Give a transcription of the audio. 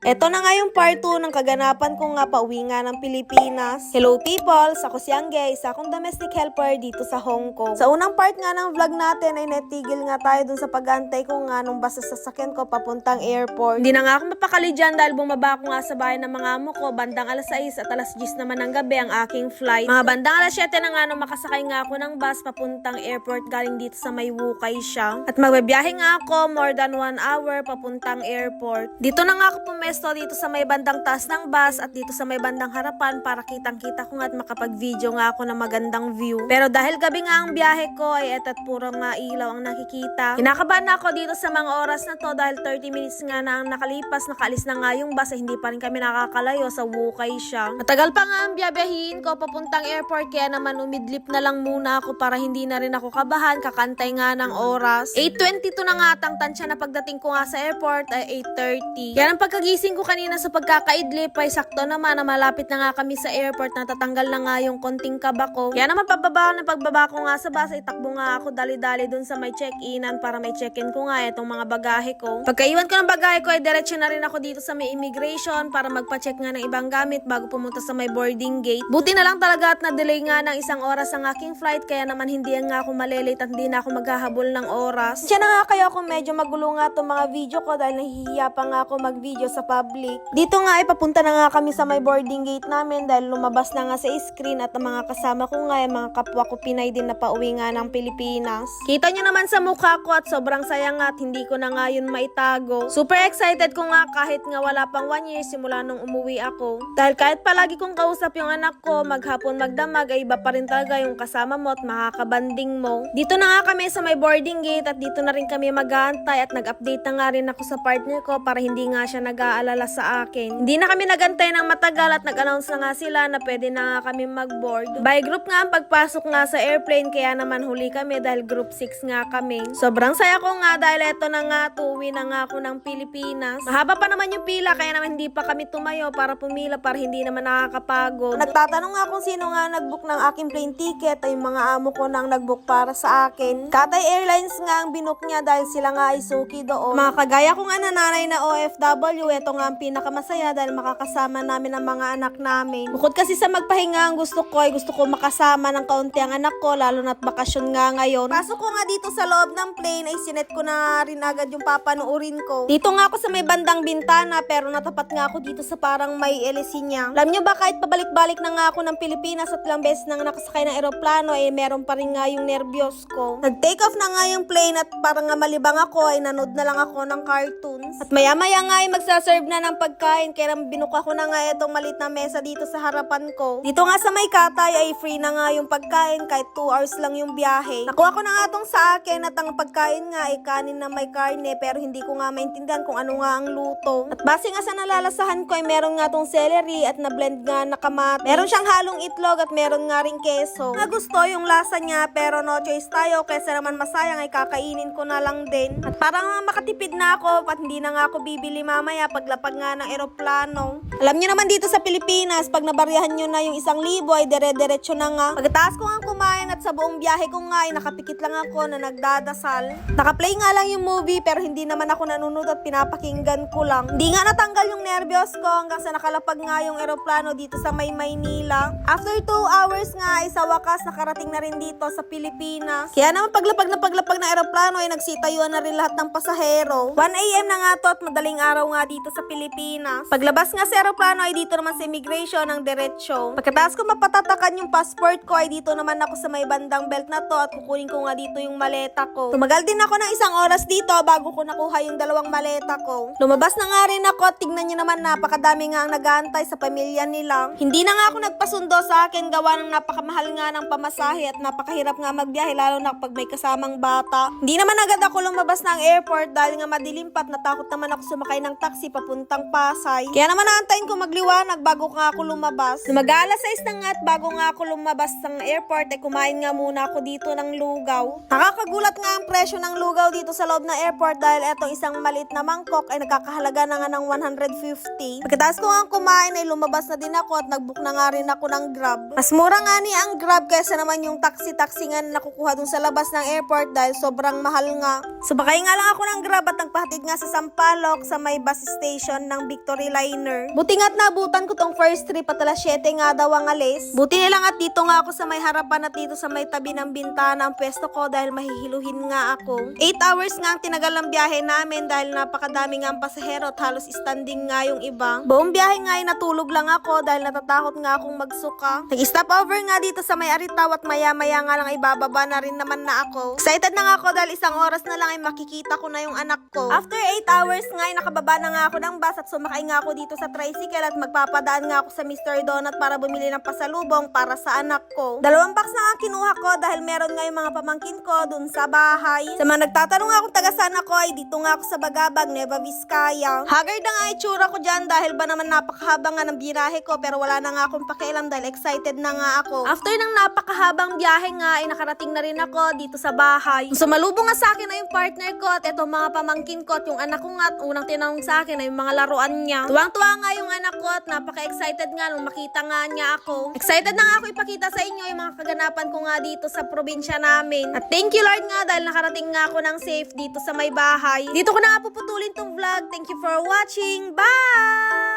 Eto na nga yung part 2 ng kaganapan ko nga pauwi nga ng Pilipinas. Hello people! Ako si Angge, isa akong domestic helper dito sa Hong Kong. Sa unang part nga ng vlog natin ay natigil nga tayo dun sa pag-antay ko nga nung bus sa sasakyan ko papuntang airport. Hindi na nga ako mapakali dyan dahil bumaba ako nga sa bahay ng mga amo ko bandang alas 6 at alas 10 naman ng gabi ang aking flight. Mga bandang alas 7 na nga nung makasakay nga ako ng bus papuntang airport galing dito sa may Wukay siya. At magbabiyahe nga ako more than 1 hour papuntang airport. Dito na nga ako pumesto dito sa may bandang taas ng bus at dito sa may bandang harapan para kitang-kita ko nga at makapag-video nga ako ng magandang view. Pero dahil gabi nga ang biyahe ko ay etat puro nga ilaw ang nakikita. Kinakabahan ako dito sa mga oras na to dahil 30 minutes nga na ang nakalipas, nakaalis na nga yung bus ay hindi pa rin kami nakakalayo sa Wukay siya. Matagal pa nga ang biyabiyahin ko papuntang airport kaya naman umidlip na lang muna ako para hindi na rin ako kabahan, kakantay nga ng oras. 8:22 na nga atang tansya na pagdating ko nga sa airport ay 8:30. Kaya nang pagkagising ko kanina sa pagkakaidlip ay sakto naman na malapit na nga kami sa airport, natatanggal na nga yung konting kaba ko. Kaya naman pagbaba ko nga sa bus ay takbo nga ako dali-dali dun sa may check-inan para may check-in ko nga itong mga bagahe ko. Pagkaiwan ko ng bagahe ko ay diretso na rin ako dito sa may immigration para magpa-check nga ng ibang gamit bago pumunta sa may boarding gate. Buti na lang talaga at na-delay nga ng 1 oras ang aking flight kaya naman hindi nga ako malilate at hindi na ako maghahabol ng oras. Siya na nga kaya ako medyo magulo nga itong mga video ko dahil nahihiya pa nga ako mag-video sa public. Dito nga ay papunta na nga kami sa may boarding gate namin dahil lumabas na nga sa screen at ang mga kasama ko nga ay mga kapwa ko Pinay din na pauwi nga ng Pilipinas. Kita nyo naman sa mukha ko at sobrang saya nga at hindi ko na nga yun maitago. Super excited ko nga kahit nga wala pang 1 year simula nung umuwi ako. Dahil kahit palagi kong kausap yung anak ko, maghapon magdamag ay iba pa rin talaga yung kasama mo at makakabanding mo. Dito na nga kami sa may boarding gate at dito na rin kami mag-aantay at nag-update na nga rin ako sa partner ko para hindi nga siya nag-aalala sa akin. Hindi na kami nagantay ng matagal at nag-announce na nga sila na pwede na nga kami mag-board. By group nga ang pagpasok nga sa airplane kaya naman huli kami dahil group 6 nga kami. Sobrang saya ko nga dahil eto na nga, tuwi na nga ako ng Pilipinas. Mahaba pa naman yung pila kaya naman hindi pa kami tumayo para pumila para hindi naman nakakapagod. Nagtatanong nga kung sino nga nag-book ng aking plane ticket ay mga amo ko nang nag-book para sa akin. Cathay Airlines nga ang binook niya dahil sila nga ay suki doon. Mga kagaya ko nga nanay na OFW, eto nga ang pinakamasaya dahil makakasama namin ang mga anak namin. Bukod kasi sa magpahinga ang gusto ko ay gusto ko makasama ng kaunti ang anak ko lalo na't bakasyon nga ngayon. Pasok ko nga dito sa loob ng plane ay sinet ko na rin agad yung papanoorin ko. Dito nga ako sa may bandang bintana pero natapat nga ako dito sa parang may LC niya. Alam nyo ba kahit pabalik-balik na nga ako ng Pilipinas at ilang beses nang nakasakay ng eroplano ay meron pa rin nga yung nervyos ko. Nag-take off na nga yung plane at parang nga malibang ako ay nanood na lang ako ng cartoons. At maya-maya nga ay magsaserve na ng pagkain kaya binuka ko na nga itong maliit na mesa dito sa harapan ko. Dito nga sa may Cathay ay free na nga yung pagkain kahit 2 hours lang yung biyahe. Nakuha ko na nga itong sa akin at ang pagkain nga ay kanin na may karne pero hindi ko nga maintindihan kung ano nga ang luto. At base nga sa nalalasahan ko ay meron nga itong celery at na-blend nga na kamatis. Meron siyang halong itlog at meron nga ring keso. Nagusto yung lasa niya pero no choice tayo kaysa naman masayang ay kakainin ko na lang din. At parang makatipid na ako at hindi na nga ako bibili mamaya paglapag nga ng eroplano. Alam niyo naman dito sa Pilipinas pag nabaryahan nyo na yung 1,000 ay dire-diretso na nga. Pagkataas ko nga kumain at sa buong biyahe ko nga ay nakapikit lang ako na nagdadasal. Nakaplay nga lang yung movie pero hindi naman ako nanunod at pinapakinggan ko lang. Hindi nga natanggal yung nervyos ko hanggang sa nakalapag nga yung eroplano dito sa may Maynila. After 2 hours nga ay sa wakas nakarating na rin dito sa Pilipinas. Kaya naman paglapag ng eroplano ay nagsitayuan na rin lahat ng pasahero. 1 AM na nga to at madaling araw nga dito sa Pilipinas. Paglabas nga sa eroplano ay dito naman sa immigration ng diretsyo. Pagkatapos ko mapatatakan yung passport ko ay dito naman ako sa may bandang belt na to at kukunin ko nga dito yung maleta ko. Tumagal din ako ng 1 oras dito bago ko nakuha yung 2 maleta ko. Lumabas na nga rin ako at tignan nyo naman napakadami nga ang nag-aantay sa pamilya nila. Hindi na nga ako nagpasundo sa akin gawa ng napakamahal nga ng pamasahe at napakahirap nga magbiyahe lalo na pag may kasamang bata. Hindi naman agad ako lumabas ng airport dahil nga madilim pa at natakot naman ako sumakay ng taxi papuntang Pasay. Kaya naman naantayin ko magliwanag bago nga ako lumabas. Mag-aalas 6 na nga at bago nga ako lumabas ng airport ay kumain nga muna ako dito ng lugaw. Nakakagulat nga ang presyo ng lugaw dito sa loob ng airport dahil etong isang maliit na mangkok ay nagkakahalaga na nga ng 150. Pagkatapos ko nga kumain ay lumabas na din ako at nag-book na nga rin ako ng Grab. Mas mura nga ni ang Grab kaysa naman yung taxi nga na nakukuha dun sa labas ng airport dahil sobrang mahal nga. Subakay nga lang ako ng Grab at nagpahatid nga sa Sampaloc sa may bus station destination ng Victory Liner. Buti nga't nabutan ko tong first trip at alas 7 nga daw ang alis. Buti nilang at dito nga ako sa may harapan at dito sa may tabi ng bintana ang pwesto ko dahil mahihiluhin nga ako. 8 hours nga ang tinagal ng biyahe namin dahil napakadami nga ang pasahero at halos standing nga yung iba. Buong biyahe nga ay natulog lang ako dahil natatakot nga akong magsuka. Nag-stop over nga dito sa may Aritaw at maya-maya nga lang ay bababa na rin naman na ako. Excited na nga ako dahil isang oras na lang ay makikita ko na yung anak ko. After 8 hours nga ay nakababa na nga ako ng bus at sumakay nga ako dito sa tricycle at magpapadaan nga ako sa Mr. Donut para bumili ng pasalubong para sa anak ko. 2 box na nga kinuha ko dahil meron nga yung mga pamangkin ko dun sa bahay. Sa mga nagtatanong nga kung taga saan ako ay dito nga ako sa Bagabag, Nueva Vizcaya. Haggard na nga itsura ko dyan dahil ba naman napakahaba nga ng birahe ko pero wala na nga akong pakialam dahil excited na nga ako. After ng napakahabang biyahe nga ay nakarating na rin ako dito sa bahay. Sumalubong nga sa akin na yung partner ko at itong mga pamangkin ko at yung anak ko nga at unang tinanong sa akin ay yung mga laruan niya. Tuwang-tuwa nga yung anak ko at napaka-excited nga nung makita nga niya ako. Excited na nga ako ipakita sa inyo yung mga kaganapan ko nga dito sa probinsya namin. At thank you Lord nga dahil nakarating nga ako ng safe dito sa may bahay. Dito ko na nga puputulin tong vlog. Thank you for watching. Bye!